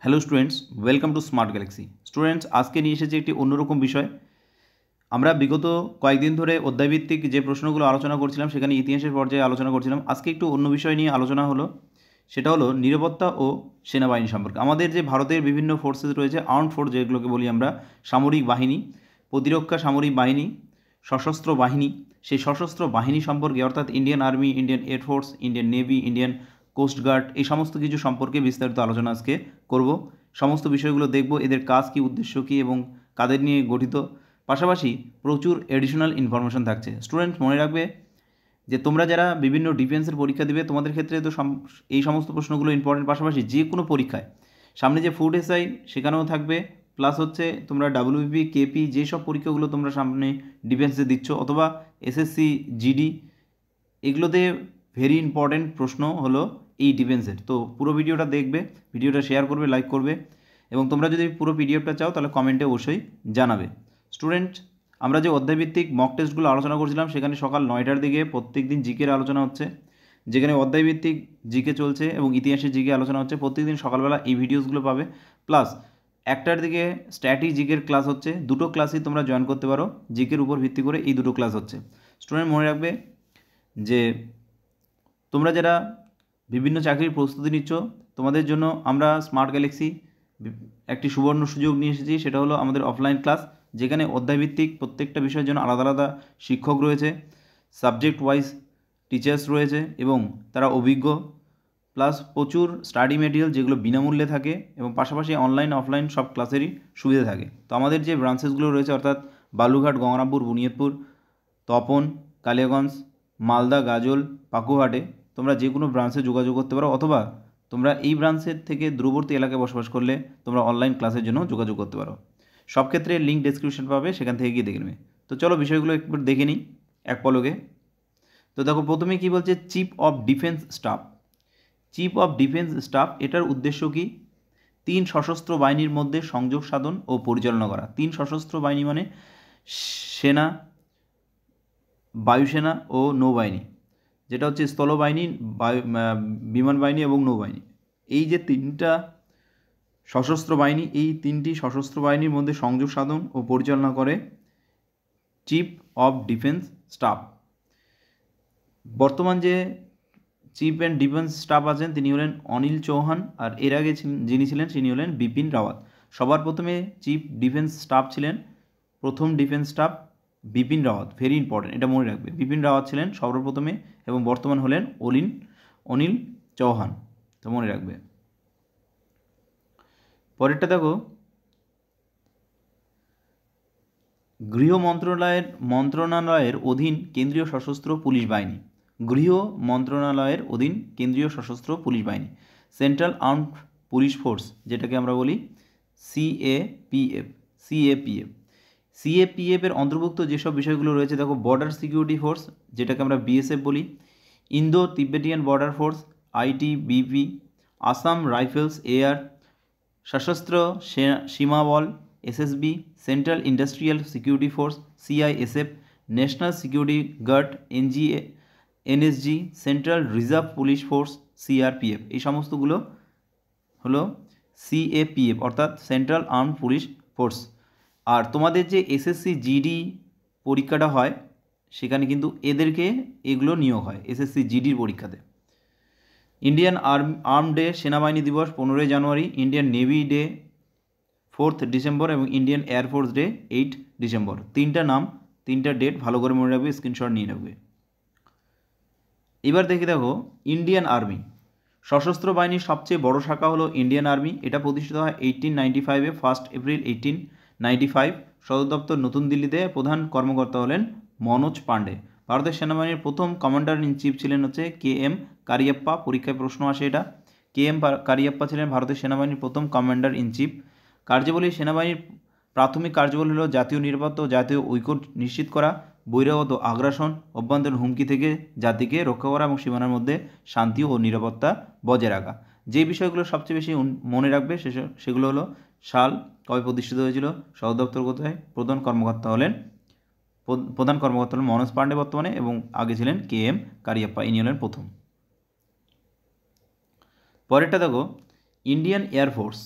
Hello students, welcome to smart Galaxy. Students, আজকে নিয়ে এসেছি একটি অন্যরকম বিষয়। আমরা বিগত কয়েকদিন ধরে অধ্যায়ভিত্তিক যে প্রশ্নগুলো আলোচনা করছিলাম সেখানে ইতিহাসের পর্যায়ে আলোচনা করছিলাম। আজকে একটু অন্য বিষয় নিয়ে আলোচনা হলো, সেটা হলো নিরাপত্তা ও সেনাবাহিনী সম্পর্কে। আমাদের যে ভারতের বিভিন্ন ফোর্সেস রয়েছে, আর্মড ফোর্স যেগুলোকে বলি আমরা, সামরিক বাহিনী, প্রতিরক্ষা সামরিক বাহিনী, সশস্ত্র বাহিনী, সেই সশস্ত্র বাহিনী সম্পর্কে অর্থাৎ Indian army, Indian air force, Indian navy, Indian coastguard, এই সমস্ত কিছু সম্পর্কে বিস্তারিত আলোচনা আজকে করব। সমস্ত বিষয়গুলো দেখব, এদের কাজ কী, উদ্দেশ্য কী এবং কাদের নিয়ে গঠিত। পাশাপাশি প্রচুর এডিশনাল ইনফরমেশন থাকছে। স্টুডেন্ট, মনে রাখবে যে তোমরা যারা বিভিন্ন ডিফেন্সের পরীক্ষা দেবে তোমাদের ক্ষেত্রে তো এই সমস্ত প্রশ্নগুলো ইম্পর্টেন্ট। পাশাপাশি যে কোনো পরীক্ষায় সামনে যে ফুড এসআই সেখানেও থাকবে, প্লাস হচ্ছে তোমরা ডাব্লিউবিপি, কেপি, যেসব পরীক্ষাগুলো তোমরা সামনে ডিফেন্সে দিচ্ছ, অথবা এসএসসি, জিডি, এগুলোতে ভেরি ইম্পর্টেন্ট প্রশ্ন হলো এই ডিফেন্সের। তো পুরো ভিডিওটা দেখবে, ভিডিওটা শেয়ার করবে, লাইক করবে, এবং তোমরা যদি পুরো পিডিএফটা চাও তাহলে কমেন্টে অবশ্যই জানাবে। স্টুডেন্ট, আমরা যে অধ্যায়ভিত্তিক মক টেস্টগুলো আলোচনা করছিলাম সেখানে সকাল 9টার দিকে প্রত্যেক দিন জিকের আলোচনা হচ্ছে, যেখানে অধ্যায়ভিত্তিক জিকে চলছে এবং ইতিহাসের জিকে আলোচনা হচ্ছে। প্রত্যেকদিন সকালবেলা এই ভিডিওসগুলো পাবে। প্লাস 1টার দিকে স্ট্র্যাটেজি জিকের ক্লাস হচ্ছে। দুটো ক্লাসই তোমরা জয়েন করতে পারো, জিকের উপর ভিত্তি করে এই দুটো ক্লাস হচ্ছে। স্টুডেন্ট, মনে রাখবে যে তোমরা যারা বিভিন্ন চাকরির প্রস্তুতি নিচ্ছ তোমাদের জন্য আমরা স্মার্ট গ্যালাক্সি একটি সুবর্ণ সুযোগ নিয়ে এসেছি। সেটা হলো আমাদের অফলাইন ক্লাস, যেখানে অধ্যায়ভিত্তিক প্রত্যেকটা বিষয়ের জন্য আলাদা আলাদা শিক্ষক রয়েছে, সাবজেক্ট ওয়াইজ টিচার্স রয়েছে এবং তারা অভিজ্ঞ, প্লাস প্রচুর স্টাডি মেটেরিয়াল যেগুলো বিনামূল্যে থাকে, এবং পাশাপাশি অনলাইন অফলাইন সব ক্লাসেরই সুবিধা থাকে। তো আমাদের যে ব্রাঞ্চেসগুলো রয়েছে অর্থাৎ বালুঘাট, গঙ্গারামপুর, বুনিয়াদপুর, তপন, কালিয়াগঞ্জ, মালদা, গাজল, পাকুহাটে তোমরা যে কোনো ব্রাঞ্চে যোগাযোগ করতে পারো, অথবা তোমরা এই ব্রাঞ্চের থেকে দূরবর্তী এলাকায় বসবাস করলে তোমরা অনলাইন ক্লাসের জন্য যোগাযোগ করতে পারো। সব ক্ষেত্রে লিঙ্ক ডেসক্রিপশন পাবে, সেখান থেকে গিয়ে দেখে নেবে। তো চলো বিষয়গুলো একবার দেখে নিই এক পলকে। তো দেখো, প্রথমে কি বলছে, chief of defence staff. Chief of defence staff, এটার উদ্দেশ্য কি? 3 সশস্ত্র বাহিনীর মধ্যে সংযোগ সাধন ও পরিচালনা করা। 3 সশস্ত্র বাহিনী মানে সেনা, বায়ুসেনা ও নৌবাহিনী, যেটা হচ্ছে স্থলবাহিনী, বিমান বাহিনী এবং নৌবাহিনী। এই যে 3টা সশস্ত্র বাহিনী, এই 3টি সশস্ত্র বাহিনীর মধ্যে সংযোগ সাধন ও পরিচালনা করে চিফ অফ ডিফেন্স স্টাফ। বর্তমান যে চিফ অ্যান্ড ডিফেন্স স্টাফ আছেন তিনি হলেন অনিল চৌহান, আর এর আগে যিনি ছিলেন তিনি হলেন বিপিন রাওয়াত। সবার প্রথমে চিফ ডিফেন্স স্টাফ ছিলেন, প্রথম defence staff Bipin Rawat. Very important, এটা মনে রাখবে। বিপিন রাওয়াত ছিলেন সর্বপ্রথমে এবং বর্তমান হলেন অনিল চৌহান, তো মনে রাখবে। পরেরটা দেখো, গৃহ মন্ত্রণালয়ের অধীন কেন্দ্রীয় সশস্ত্র পুলিশ বাহিনী। গৃহ মন্ত্রণালয়ের অধীন কেন্দ্রীয় সশস্ত্র পুলিশ বাহিনী, সেন্ট্রাল আর্মড পুলিশ ফোর্স, যেটাকে আমরা বলি সিএপিএফ। সিএপিএফের অন্তর্ভুক্ত যেসব বিষয়গুলো রয়েছে দেখো, বর্ডার সিকিউরিটি ফোর্স, যেটাকে আমরা বিএসএফ বলি, Indo Tibetan border force ITBP, Assam rifles এয়ার, Sashastra Seema Bal SSB, central industrial security force CISF, national security guard NSG, central reserve police force CRPF. এই সমস্তগুলো হলো সিএপিএফ অর্থাৎ সেন্ট্রাল আর্মড পুলিশ ফোর্স। আর তোমাদের যে এসএসসি জিডি পরীক্ষাটা হয় সেখানে কিন্তু এগুলো নিয়োগ হয় এসএসসি জিডির পরীক্ষাতে। ইন্ডিয়ান আর্ম ডে, সেনাবাহিনী দিবস 15ই জানুয়ারি, ইন্ডিয়ান নেভি ডে 4 ডিসেম্বর এবং ইন্ডিয়ান এয়ারফোর্স ডে 8 ডিসেম্বর। 3টা নাম, 3টা ডেট ভালো করে মনে রাখবে, স্ক্রিনশট নিয়ে রাখবে। এবার দেখো, ইন্ডিয়ান আর্মি সশস্ত্র বাহিনীর সবচেয়ে বড় শাখা হলো ইন্ডিয়ান আর্মি। এটা প্রতিষ্ঠিত হয় 1895-এ, 1 এপ্রিল 1895। সদর দপ্তর নতুন দিল্লিতে। প্রধান কর্মকর্তা হলেন মনোজ পান্ডে। ভারতের সেনাবাহিনীর প্রথম কমান্ডার ইন চিফ ছিলেন হচ্ছে KM কারিয়াপ্পা। পরীক্ষায় প্রশ্ন আসে এটা। KM কারিয়াপ্পা ছিলেন ভারতের সেনাবাহিনীর প্রথম কমান্ডার ইন চিফ। কার্যাবলী, সেনাবাহিনীর প্রাথমিক কার্যাবলী হল জাতীয় নিরাপত্তা ও জাতীয় ঐক্য নিশ্চিত করা, বহিরাগত আগ্রাসন, অভ্যন্তরীণ হুমকি থেকে জাতিকে রক্ষা করা এবং সীমানার মধ্যে শান্তি ও নিরাপত্তা বজায় রাখা। যে বিষয়গুলো সবচেয়ে বেশি মনে রাখবে সেগুলো হলো সাল, কবে প্রতিষ্ঠিত হয়েছিল, সদর দপ্তর কোথায়, প্রধান কর্মকর্তা হলেন মনোজ পান্ডে বর্তমানে, এবং আগে ছিলেন KM কারিয়াপ্পা, ইনি হলেন প্রথম। পরেরটা দেখো, Indian air force.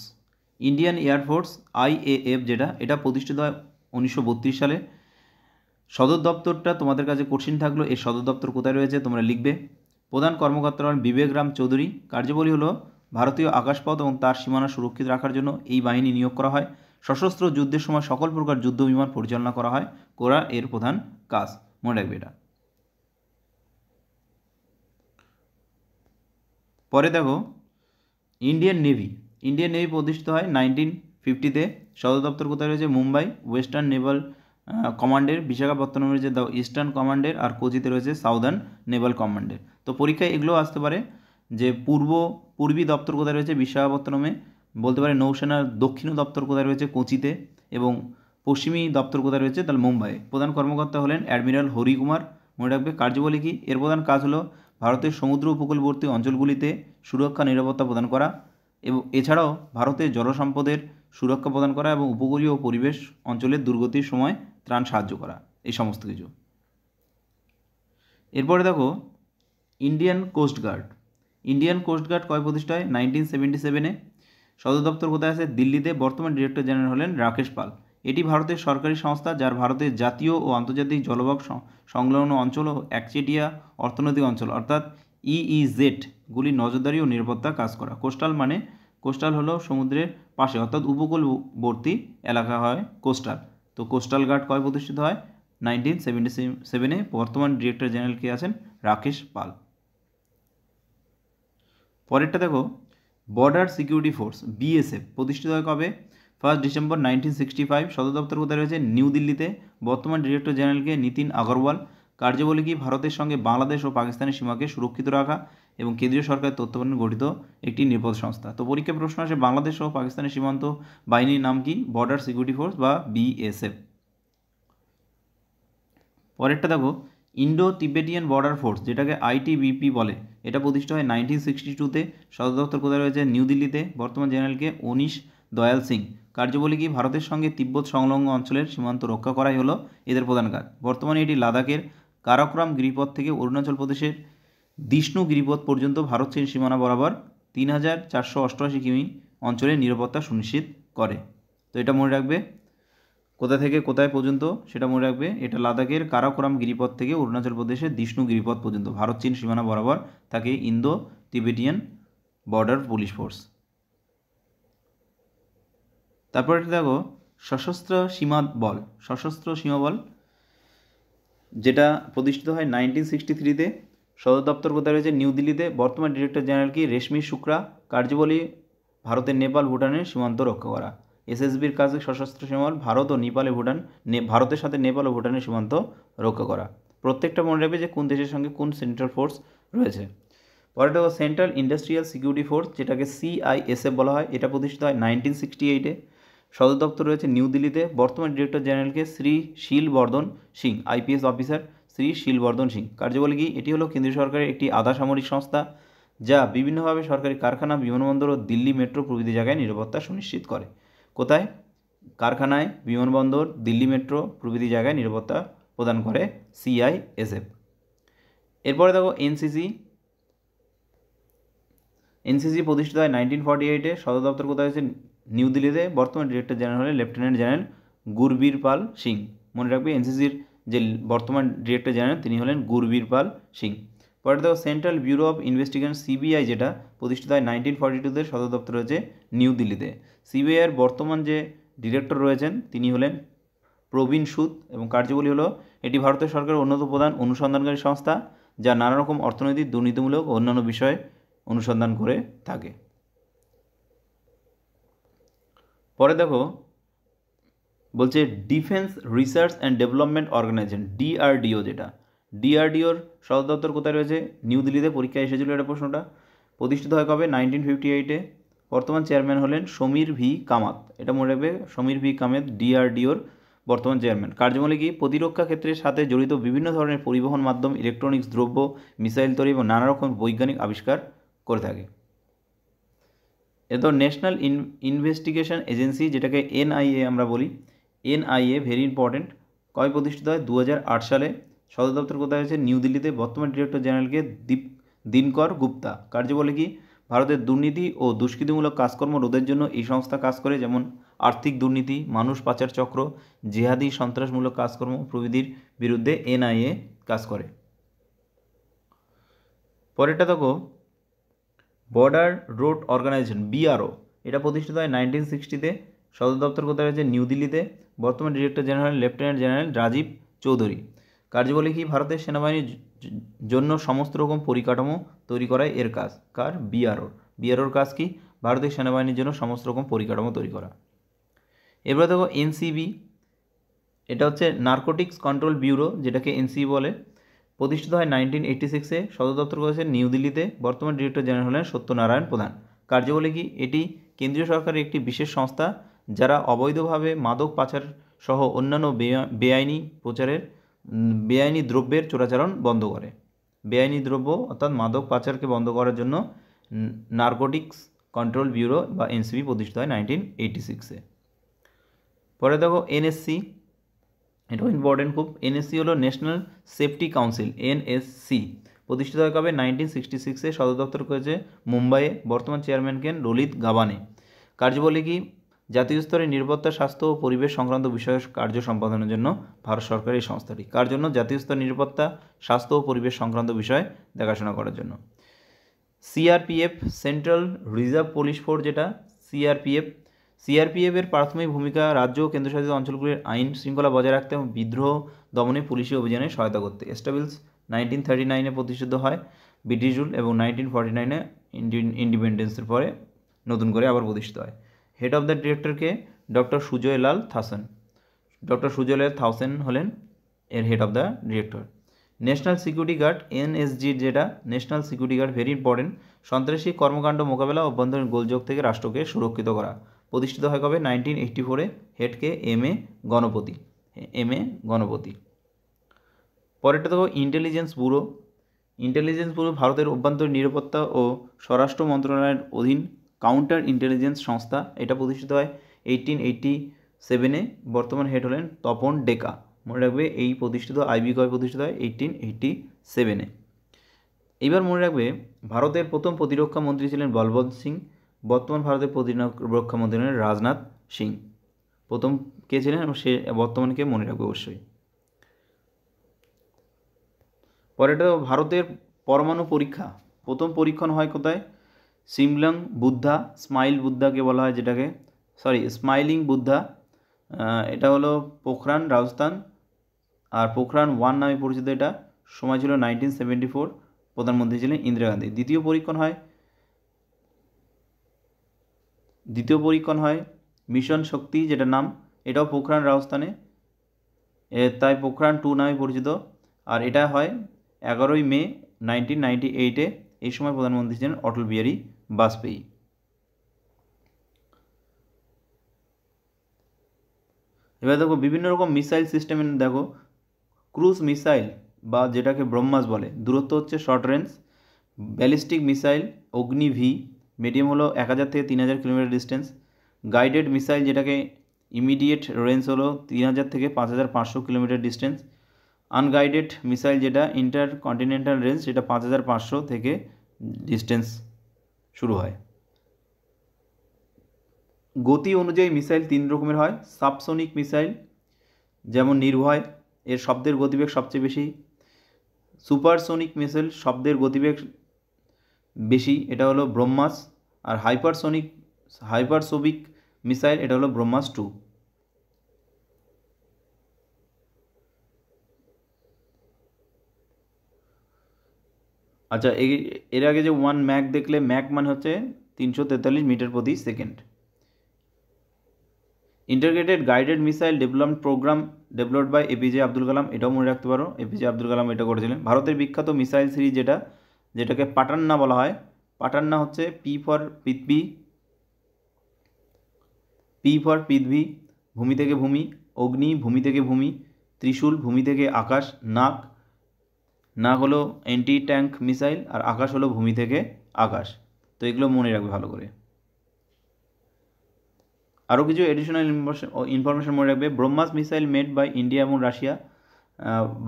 Indian air force IAF যেটা, এটা প্রতিষ্ঠিত হয় 1932 সালে। সদর দপ্তরটা তোমাদের কাছে কঠিন থাকলো, এর সদর দপ্তর কোথায় রয়েছে তোমরা লিখবে। প্রধান কর্মকর্তা হলেন বিবেক রাম চৌধুরী। কার্যাবলী হলো ভারতীয় আকাশপথ এবং তার সীমানা সুরক্ষিত রাখার জন্য এই বাহিনী নিয়োগ করা হয়। সশস্ত্র যুদ্ধের সময় সকল প্রকার যুদ্ধ বিমান পরিচালনা করা হয়, এর প্রধান কাজ, মনে রাখবে এটা। পরে দেখো ইন্ডিয়ান নেভি। ইন্ডিয়ান নেভি প্রতিষ্ঠিত হয় 1950-তে। সদর দপ্তর কোথায় রয়েছে? মুম্বাই। ওয়েস্টার্ন নেভাল কমান্ডের বিশাখাপত্তনম রয়েছে দ্য ইস্টার্ন কমান্ডের, আর কোচিতে রয়েছে সাউদার্ন নেভাল কমান্ডের। তো পরীক্ষায় এগুলো আসতে পারে যে পূর্বী দপ্তর কোথায় রয়েছে? বিশাখাপত্তনমে। বলতে পারে নৌসেনার দক্ষিণ দপ্তর কোথায় রয়েছে? কোচিতে। এবং পশ্চিমী দপ্তর কোথায় রয়েছে? তাহলে মুম্বাই। প্রধান কর্মকর্তা হলেন অ্যাডমিরাল হরিকুমার, মনে রাখবে। কার্যবলী কি? এর প্রধান কাজ হলো ভারতের সমুদ্র উপকূলবর্তী অঞ্চলগুলিতে সুরক্ষা নিরাপত্তা প্রদান করা, এবং এছাড়াও ভারতের জলসম্পদের সুরক্ষা প্রদান করা এবং উপকূলীয় পরিবেশ অঞ্চলের দুর্গতির সময় ত্রাণ সাহায্য করা, এই সমস্ত কিছু। এরপরে দেখো ইন্ডিয়ান কোস্টগার্ড। ইন্ডিয়ান কোস্টগার্ড কয় প্রতিষ্ঠা হয়? 1977-এ। সদর দপ্তর কোথায় আছে? দিল্লিতে। বর্তমান ডিরেক্টর জেনারেল হলেন রাকেশ পাল। এটি ভারতের সরকারি সংস্থা যার ভারতের জাতীয় ও আন্তর্জাতিক জলভাগ সংলগ্ন অঞ্চল ও একচেটিয়া অর্থনৈতিক অঞ্চল অর্থাৎ EEZ গুলি নজরদারি ও নিরাপত্তা কাজ করা। কোস্টাল হলো সমুদ্রের পাশে অর্থাৎ উপকূলবর্তী এলাকা হয় কোস্টাল। তো কোস্টাল গার্ড কয় প্রতিষ্ঠিত হয়? 1977-এ। বর্তমান ডিরেক্টর জেনারেল কে আছেন? রাকেশ পাল। পরেরটা দেখো বর্ডার সিকিউরিটি ফোর্স BSF প্রতিষ্ঠিত হয় কবে? 1 ডিসেম্বর 1965। সদর দপ্তর কোথায় রয়েছে? নিউ দিল্লিতে। বর্তমান ডিরেক্টর জেনারেলকে নীতিন আগরওয়াল। কার্যবলী কি? ভারতের সঙ্গে বাংলাদেশ ও পাকিস্তানের সীমাকে সুরক্ষিত রাখা এবং কেন্দ্রীয় সরকারের তত্ত্বাবধানে গঠিত একটি নিরাপত্তা সংস্থা। তো পরীক্ষায় প্রশ্ন আসে বাংলাদেশ ও পাকিস্তানের সীমান্ত বাহিনীর নাম কি? বর্ডার সিকিউরিটি ফোর্স বা BSF। পরেরটা দেখো ইন্ডো তিবেটিয়ান বর্ডার ফোর্স, যেটাকে ITBP বলে, এটা প্রতিষ্ঠা হয় 1962-তে। সদর দপ্তর কোথায় রয়েছে? নিউ দিল্লিতে। বর্তমান জেনারেলকে অনিশ দয়াল সিং। কার্যবলী কি? ভারতের সঙ্গে তিব্বত সংলগ্ন অঞ্চলের সীমান্ত রক্ষা করাই হলো এদের প্রধান কাজ। বর্তমানে এটি লাদাখের কারাকোরাম গিরিপথ থেকে অরুণাচল প্রদেশের দিষ্ণু গিরিপথ পর্যন্ত ভারত চীন সীমানা বরাবর 3488 কিমি অঞ্চলের নিরাপত্তা সুনিশ্চিত করে। তো এটা মনে রাখবে, কোথা থেকে কোথায় পর্যন্ত সেটা মনে রাখবে। এটা লাদাখের কারাকোরাম গিরিপথ থেকে অরুণাচল প্রদেশের দিষ্ণু গিরিপথ পর্যন্ত ভারত চীন সীমানা বরাবর থাকে Indo Tibetan border police force. তারপর এটা দেখো সশস্ত্র সীমা বল, যেটা প্রতিষ্ঠিত হয় 1963-তে। সদর দপ্তর কোথায় রয়েছে? নিউ দিল্লিতে। বর্তমান ডিরেক্টর জেনারেল কি? রেশমি শুক্লা। কার্যবলী ভারতের নেপাল ভুটানের সীমান্ত রক্ষা করা। SSBর কাজে সশস্ত্র সীমাবল ভারতের সাথে নেপাল ও ভুটানের সীমান্ত রক্ষা করা। প্রত্যেকটা মনে রাখবে যে কোন দেশের সঙ্গে কোন সেন্ট্রাল ফোর্স রয়েছে। পরেরটা সেন্ট্রাল ইন্ডাস্ট্রিয়াল সিকিউরিটি ফোর্স, যেটাকে CISF বলা হয়, এটা প্রতিষ্ঠিত হয় 1968-এ। সদর দপ্তর রয়েছে নিউ দিল্লিতে। বর্তমান ডিরেক্টর জেনারেলকে শ্রী শিলবর্ধন সিং, IPS অফিসার শ্রী শিলবর্ধন সিং। কার্যবলী কি? এটি হলো কেন্দ্রীয় সরকারের একটি আধা সামরিক সংস্থা যা বিভিন্নভাবে সরকারি কারখানা, বিমানবন্দর ও দিল্লি মেট্রো প্রভৃতি জায়গায় নিরাপত্তা সুনিশ্চিত করে। কোথায়? কারখানায়, বিমানবন্দর, দিল্লি মেট্রো প্রভৃতি জায়গায় নিরাপত্তা প্রদান করে CISF। এরপরে দেখো NCC প্রতিষ্ঠিত হয় 1948-এ। সদর দপ্তর কোথায় হয়েছে? নিউ দিল্লিতে। বর্তমান ডিরেক্টর জেনারেল হলেন লেফটেন্যান্ট জেনারেল গুরবীর পাল সিং। মনে রাখবে NCCর যে বর্তমান ডিরেক্টর জেনারেল তিনি হলেন গুরবীর পাল সিং। পরে দেখো central bureau of investigation CBI, যেটা প্রতিষ্ঠিত হয় 1942-তে। সদর দপ্তর রয়েছে নিউ দিল্লিতে। CBI-এর বর্তমান যে ডিরেক্টর রয়েছেন তিনি হলেন প্রবীণ সুদ, এবং কার্যবলী হলো এটি ভারতের সরকারের অন্যতম প্রধান অনুসন্ধানকারী সংস্থা যা নানা রকম অর্থনৈতিক, দুর্নীতিমূলক ও অন্যান্য বিষয়ে অনুসন্ধান করে থাকে। পরে দেখো বলছে defence research and development organisation DRDO, যেটা DRDOর সদর দপ্তর কোথায় রয়েছে? নিউ দিল্লিতে। পরীক্ষায় এসেছিল এটা প্রশ্নটা। প্রতিষ্ঠিত হয় কবে? 1958-এ। বর্তমান চেয়ারম্যান হলেন সমীর ভি কামাত। এটা মনে রাখবে, সমীর ভি কামাত DRDOর বর্তমান চেয়ারম্যান। কার্যবলী কি? প্রতিরক্ষা ক্ষেত্রের সাথে জড়িত বিভিন্ন ধরনের পরিবহন মাধ্যম, ইলেকট্রনিক্স দ্রব্য, মিসাইল তৈরি এবং নানা রকম বৈজ্ঞানিক আবিষ্কার করে থাকে। এরপর ন্যাশনাল ইনভেস্টিগেশন এজেন্সি, যেটাকে NIA আমরা বলি, NIA ভেরি ইম্পর্টেন্ট, কবে প্রতিষ্ঠিত হয়? 2008 সালে। সদর দপ্তর কোথায় হয়েছে? নিউ দিল্লিতে। বর্তমান ডিরেক্টর জেনারেলকে দিনকর গুপ্তা। কার্যবলী কি? ভারতের দুর্নীতি ও দুষ্কৃতিমূলক কাজকর্ম রোধের জন্য এই সংস্থা কাজ করে, যেমন আর্থিক দুর্নীতি, মানুষ পাচার চক্র, জিহাদি সন্ত্রাসমূলক কাজকর্ম প্রভৃতির বিরুদ্ধে এনআইএ কাজ করে। পরেরটা দেখো, বর্ডার রোড অর্গানাইজেশন বিআরও, এটা প্রতিষ্ঠিত হয় 1960-তে। সদর দপ্তর কোথায় রয়েছে? নিউ দিল্লিতে। বর্তমান director general lieutenant general Rajiv Chaudhary. কার্যবলী কি? ভারতের সেনাবাহিনীর জন্য সমস্ত রকম পরিকাঠামো তৈরি করাই এর কাজ। কার? বিআরওর। বিআরওর কাজ কি? ভারতের সেনাবাহিনীর জন্য সমস্ত রকম পরিকাঠামো তৈরি করা। এবারে দেখো এনসিবি, এটা হচ্ছে নার্কোটিক্স কন্ট্রোল ব্যুরো, যেটাকে এনসিবি বলে। প্রতিষ্ঠিত হয় 1986-এ। সদর দপ্তর করেছে নিউ দিল্লিতে। বর্তমান ডিরেক্টর জেনারেল হলেন সত্যনারায়ণ প্রধান। কার্যবলী কি? এটি কেন্দ্রীয় সরকারের একটি বিশেষ সংস্থা যারা অবৈধভাবে মাদক পাচার সহ অন্যান্য বেআইনি দ্রব্যের চোরাচালান বন্ধ করে। বেআইনি দ্রব্য অর্থাৎ মাদক পাচারকে বন্ধ করার জন্য নার্কোটিক্স কন্ট্রোল ব্যুরো বা এনসিবি প্রতিষ্ঠিত হয় 1986-এ। পরে দেখো এনএসসি, এটাও ইম্পর্টেন্ট খুব। এনএসসি হলো ন্যাশনাল সেফটি কাউন্সিল, এনএসসি। প্রতিষ্ঠিত হয় কবে? 1966-এ। সদর দপ্তর করেছে মুম্বাইয়ে। বর্তমান চেয়ারম্যান কেন? ললিত গাবানে। কার্যবলী কি? জাতীয় স্তরে নিরাপত্তা, স্বাস্থ্য ও পরিবেশ সংক্রান্ত বিষয় কার্য সম্পাদনের জন্য ভারত সরকারের এই সংস্থাটি। কার জন্য? জাতীয় স্তর নিরাপত্তা, স্বাস্থ্য ও পরিবেশ সংক্রান্ত বিষয় দেখাশোনা করার জন্য। CRPF, central reserve police force, যেটা সিআরপিএফের প্রাথমিক ভূমিকা রাজ্য ও কেন্দ্রশাসিত অঞ্চলগুলির আইন শৃঙ্খলা বজায় রাখতে এবং বিদ্রোহ দমনে পুলিশি অভিযানে সহায়তা করতে। এস্টাবলিশ 1939-এ প্রতিষ্ঠিত হয় ব্রিটিশ রুল, এবং 1949-এ ইন্ডিপেন্ডেন্সের পরে নতুন করে আবার প্রতিষ্ঠিত হয়। হেড অফ দ্য ডিরেক্টরকে? ডক্টর সুজয় লাল থাসেন। ডক্টর সুজয় লাল থাসেন হলেন এর head of the director. National security guard, NSG, যেটা national security guard, very important. সন্ত্রাসী কর্মকাণ্ড মোকাবেলা ও অভ্যন্তরীণ গোলযোগ থেকে রাষ্ট্রকে সুরক্ষিত করা। প্রতিষ্ঠিত হয় কবে? 1984-এ। হেডকে এম এ গণপতি। পরেরটা দেখো ইন্টেলিজেন্স ব্যুরো। ইন্টেলিজেন্স ব্যুরো ভারতের অভ্যন্তরীণ নিরাপত্তা ও স্বরাষ্ট্র মন্ত্রণালয়ের অধীন কাউন্টার ইন্টেলিজেন্স সংস্থা। এটা প্রতিষ্ঠিত হয় 1887-এ। বর্তমান হেড হলেন তপন ডেকা। মনে রাখবে এই প্রতিষ্ঠিত আইবি কবে প্রতিষ্ঠিত হয়? 1887-এ। এইবার মনে রাখবে ভারতের প্রথম প্রতিরক্ষা মন্ত্রী ছিলেন বলবন্ত সিং। বর্তমান ভারতের প্রতিরক্ষা মন্ত্রী হলেন রাজনাথ সিং। প্রথম কে ছিলেন এবং সে বর্তমানে কে মনে রাখবে অবশ্যই। পরেটা ভারতের পরমাণু পরীক্ষা। প্রথম পরীক্ষণ হয় কোথায়? সিমলং বুদ্ধা, স্মাইল বুদ্ধাকে বলা হয়, যেটাকে স্মাইলিং বুদ্ধা। এটা হলো পোখরান, রাজস্থান। আর পোখরান 1 নামে পরিচিত। এটা সময় ছিল 1974। প্রধানমন্ত্রী ছিলেন ইন্দিরা গান্ধী। দ্বিতীয় পরীক্ষণ হয় মিশন শক্তি, যেটার নাম, এটাও পোখরান, রাজস্থানে। তাই পোখরান 2 নামে পরিচিত। আর এটা হয় 11ই মে 1998-এ। এই সময় প্রধানমন্ত্রী ছিলেন অটল বিহারী বাজপেয়ী। এবার দেখো বিভিন্ন রকম মিসাইল সিস্টেমের দেখো, ক্রুজ মিসাইল বা যেটাকে ব্রহ্মাস বলে, দূরত্ব হচ্ছে শর্ট রেঞ্জ। ব্যালিস্টিক মিসাইল অগ্নি ভি, মিডিয়াম হলো 1000 থেকে 3000 কিলোমিটার ডিস্টেন্স। গাইডেড মিসাইল, যেটাকে ইমিডিয়েট রেঞ্জ হলো 3000 থেকে 5500 কিলোমিটার ডিস্টেন্স। আনগাইডেড মিসাইল, যেটা ইন্টার কন্টিনেন্টাল রেঞ্জ, যেটা 5500 থেকে ডিস্টেন্স শুরু হয়। গতি অনুযায়ী মিসাইল 3 রকমের হয়। সাবসোনিক মিসাইল, যেমন নির্ভয়, এর শব্দের গতিবেগ সবচেয়ে বেশি। সুপারসোনিক মিসাইল, শব্দের গতিবেগ বেশি, এটা হলো ব্রহ্মাস। আর হাইপারসোনিক মিসাইল, এটা হলো ব্রহ্মাস 2। আচ্ছা, এর আগে যে 1 ম্যাক দেখলে, ম্যাক মানে হচ্ছে 343 মিটার প্রতি second. Integrated guided missile development programme developed by APJ Abdul Kalam, এটাও মনে রাখতে পারো, এপিজে আব্দুল কালাম এটা করেছিলেন। ভারতের বিখ্যাত মিসাইল সিরিজ, যেটাকে পাটান্না বলা হয়। পাটান্না হচ্ছে পি ফর পৃথিবী, ভূমি থেকে ভূমি। অগ্নি, ভূমি থেকে ভূমি। ত্রিশূল, ভূমি থেকে আকাশ। নাগ হলো অ্যান্টি ট্যাঙ্ক মিসাইল, আর আকাশ হলো ভূমি থেকে আকাশ। তো এগুলো মনে রাখবে ভালো করে। আরও কিছু এডিশনাল ইনফরমেশন মনে রাখবে। Brahma's missile made by India এবং Russia.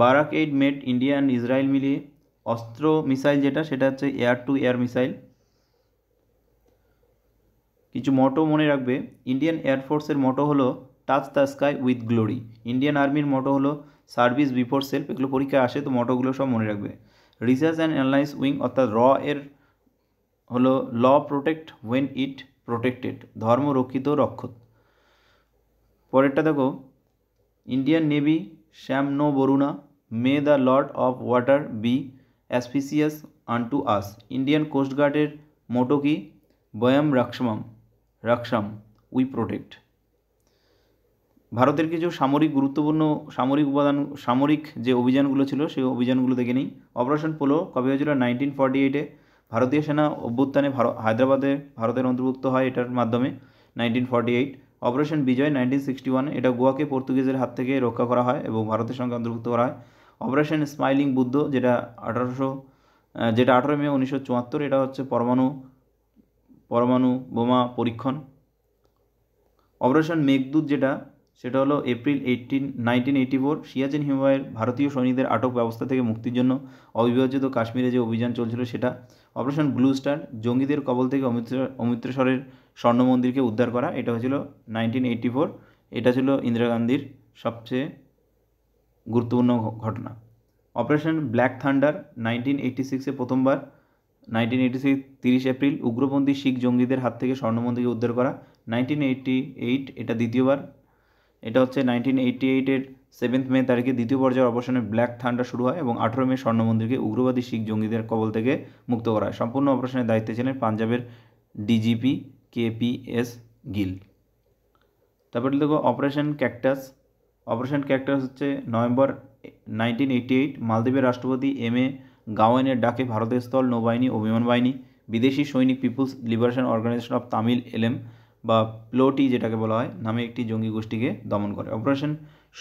Barack 8 made India and Israel মিলিয়ে। অস্ত্র মিসাইল, সেটা হচ্ছে এয়ার টু এয়ার মিসাইল। কিছু মোটো মনে রাখবে। ইন্ডিয়ান এয়ারফোর্সের মোটো হলো touch the sky with glory. Indian আর্মির মোটো হলো সার্ভিস বিফোর সেলফ। এগুলো পরীক্ষায় আসে, তো মোটোগুলো সব মনে রাখবে। রিসার্চ অ্যান্ড অ্যানালাইজ উইং অর্থাৎ র এর হলো law protect when it protected, ধর্ম রক্ষিত রক্ষত। পরেরটা দেখো, ইন্ডিয়ান নেভি শ্যাম নো বরুণা, may the lord of water be auspicious unto us. Indian কোস্টগার্ডের মোটো কি? বয়াম রাক্ষসাম উই প্রোটেক্ট। ভারতের কিছু গুরুত্বপূর্ণ সামরিক যে অভিযানগুলো ছিল সেই অভিযানগুলো দেখে নিই। অপারেশন পোলো কবে হয়েছিল? 1948-এ। ভারতীয় সেনা অভ্যুত্থানে হায়দ্রাবাদে ভারতের অন্তর্ভুক্ত হয় এটার মাধ্যমে 1948। অপারেশন বিজয় 1961, এটা গোয়াকে পর্তুগিজের হাত থেকে রক্ষা করা হয় এবং ভারতের সঙ্গে অন্তর্ভুক্ত করা হয়। অপারেশন স্মাইলিং বুদ্ধ যেটা 18 মে 1974, এটা হচ্ছে পরমাণু বোমা পরীক্ষণ। অপারেশন মেঘদূত সেটা হলো এপ্রিল 1984। সিয়াচেন হিমবাহের ভারতীয় সৈনিকদের আটক ব্যবস্থা থেকে মুক্তির জন্য অবিভাজিত কাশ্মীরে যে অভিযান চলছিল সেটা। অপারেশন ব্লু স্টার, জঙ্গিদের কবল থেকে অমৃতসরের স্বর্ণ মন্দিরকে উদ্ধার করা, এটা হয়েছিল 1984। এটা ছিল ইন্দিরা গান্ধীর সবচেয়ে গুরুত্বপূর্ণ ঘটনা। অপারেশন ব্ল্যাক থান্ডার 1986-এ প্রথমবার। 1986 30 এপ্রিল উগ্রপন্থী শিখ জঙ্গিদের হাত থেকে স্বর্ণ মন্দিরকে উদ্ধার করা। 1988 এটা দ্বিতীয়বার। এটা হচ্ছে 1988-এর 7 মে তারিখে দ্বিতীয় পর্যায়ের অপারেশনে ব্ল্যাক থান্ডার শুরু হয় এবং 18 মে স্বর্ণ মন্দিরকে উগ্রবাদী শিখ জঙ্গিদের কবল থেকে মুক্ত করা হয়। সম্পূর্ণ অপারেশনের দায়িত্বে ছিলেন পাঞ্জাবের ডিজিপি KPS গিল। তারপরে দেখো অপারেশন ক্যাকটাস। অপারেশন ক্যাকটাস হচ্ছে নভেম্বর 1988 মালদ্বীপের রাষ্ট্রপতি MA গাওয়ানের ডাকে ভারতের স্থল নৌবাহিনী ও বিমান বাহিনী বিদেশি সৈনিক peoples liberation organisation of Tamil LM বা প্লোটি যেটাকে বলা হয় নামে একটি জঙ্গি গোষ্ঠীকে দমন করে। অপারেশন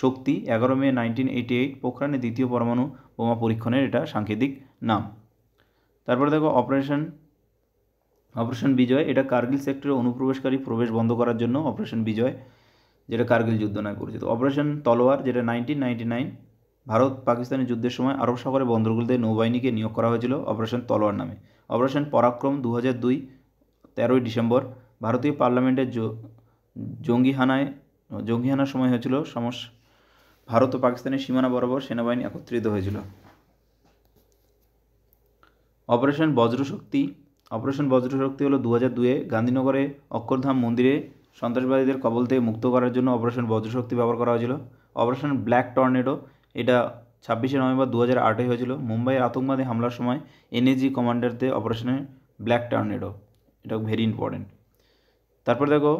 শক্তি 11 মে 1988 পোখরানে দ্বিতীয় পরমাণু বোমা পরীক্ষণের এটা সাংকেতিক নাম। তারপরে দেখো অপারেশন বিজয়, এটা কার্গিল সেক্টরে অনুপ্রবেশকারী প্রবেশ বন্ধ করার জন্য অপারেশন বিজয়, যেটা কার্গিল যুদ্ধ নামে পরিচিত। অপারেশন তলোয়ার, যেটা 1999 ভারত পাকিস্তানের যুদ্ধের সময় আরব সাগরের বন্দরগুলোতে নৌবাহিনীকে নিয়োগ করা হয়েছিল অপারেশন তলোয়ার নামে। অপারেশন পরাক্রম 2002 13 ডিসেম্বর ভারতীয় পার্লামেন্টের জঙ্গিহানার সময় হয়েছিল ভারত ও পাকিস্তানের সীমানা বরাবর সেনাবাহিনী একত্রিত হয়েছিল। অপারেশন বজ্রশক্তি হলো 2002-এ গান্ধীনগরে অক্ষরধাম মন্দিরে সন্ত্রাসবাদীদের কবল থেকে মুক্ত করার জন্য অপারেশন বজ্রশক্তি ব্যবহার করা হয়েছিল। অপারেশন ব্ল্যাক টর্নেডো, এটা 26 নভেম্বর 2008-এ হয়েছিল মুম্বাইয়ের আতঙ্কবাদী হামলার সময় NAG কমান্ডারদের অপারেশনের ব্ল্যাক টর্নেডো, এটা ভেরি ইম্পর্টেন্ট। তারপর দেখো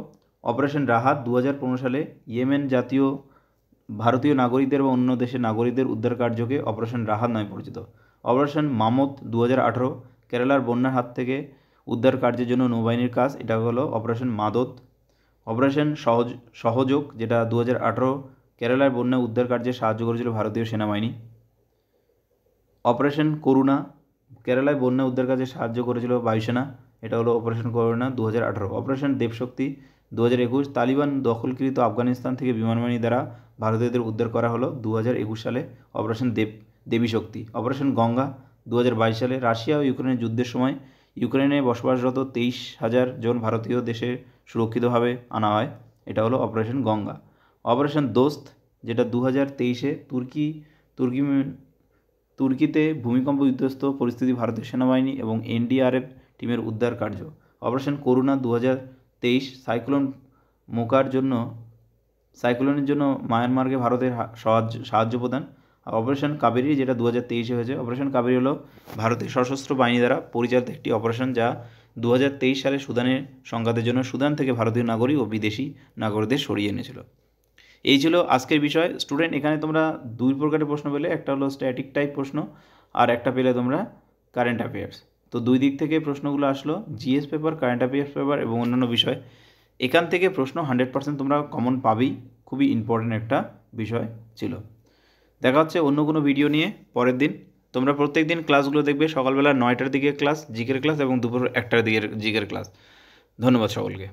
অপারেশন রাহাত 2015 সালে ইয়েমেন ভারতীয় নাগরিকদের এবং অন্য দেশের নাগরিকদের উদ্ধার কার্যকে অপারেশন রাহাত নামে পরিচিত। অপারেশন মামত 2018 কেরালার বন্যার হাত থেকে উদ্ধার কার্যের জন্য নৌবাহিনীর কাজ, এটা হলো অপারেশন মাদত। অপারেশন সহযোগ, যেটা 2018 কেরালার বন্যা উদ্ধার কার্যে সাহায্য করেছিল ভারতীয় সেনাবাহিনী। অপারেশন করুণা, কেরালায় বন্যা উদ্ধার কাজে সাহায্য করেছিল বায়ুসেনা, এটা হলো অপারেশন করুণা 2018। অপারেশন দেবশক্তি 2021 তালিবান দখলকৃত আফগানিস্তান থেকে বিমানবাহিনী দ্বারা ভারতীয়দের উদ্ধার করা হলো 2021 সালে অপারেশন দেবী শক্তি। অপারেশন গঙ্গা 2022 সালে রাশিয়া ও ইউক্রেনের যুদ্ধের সময় ইউক্রেনে বসবাসরত 23,000 জন ভারতীয় দেশে সুরক্ষিতভাবে আনা হয়, এটা হলো অপারেশন গঙ্গা। অপারেশন দোস্ত, যেটা 2023-এ তুর্কিতে ভূমিকম্প বিধ্বস্ত পরিস্থিতি ভারতীয় সেনাবাহিনী এবং NDRF টিমের উদ্ধার কার্য। অপারেশন করুণা 2023 সাইক্লোনের জন্য মায়ানমারকে ভারতের সাহায্য প্রদান। আর অপারেশন কাবেরী, যেটা 2023-এ হয়েছে। অপারেশন কাবেরী হলো ভারতের সশস্ত্র বাহিনী দ্বারা পরিচালিত একটি অপারেশন যা 2023 সালে সুদানের সংঘাতের জন্য সুদান থেকে ভারতীয় নাগরিক ও বিদেশি নাগরিকদের সরিয়ে এনেছিল। এই ছিল আজকের বিষয়। স্টুডেন্ট, এখানে তোমরা দুই প্রকারের প্রশ্ন পেলে, একটা হলো স্ট্যাটিক টাইপ প্রশ্ন আর একটা পেলে তোমরা কারেন্ট অ্যাফেয়ার্স। তো দুই দিক থেকে প্রশ্নগুলো আসলো, GS paper, current affairs paper এবং অন্যান্য বিষয়। এখান থেকে প্রশ্ন 100% তোমরা কমন পাবেই, খুবই ইম্পর্টেন্ট একটা বিষয় ছিল। দেখা হচ্ছে অন্য কোনো ভিডিও নিয়ে পরের দিন। তোমরা প্রত্যেক দিন ক্লাসগুলো দেখবে, সকালবেলা 9টার দিকে ক্লাস জিকের ক্লাস এবং দুপুর 1টার দিকে জিকের ক্লাস। ধন্যবাদ সকলকে।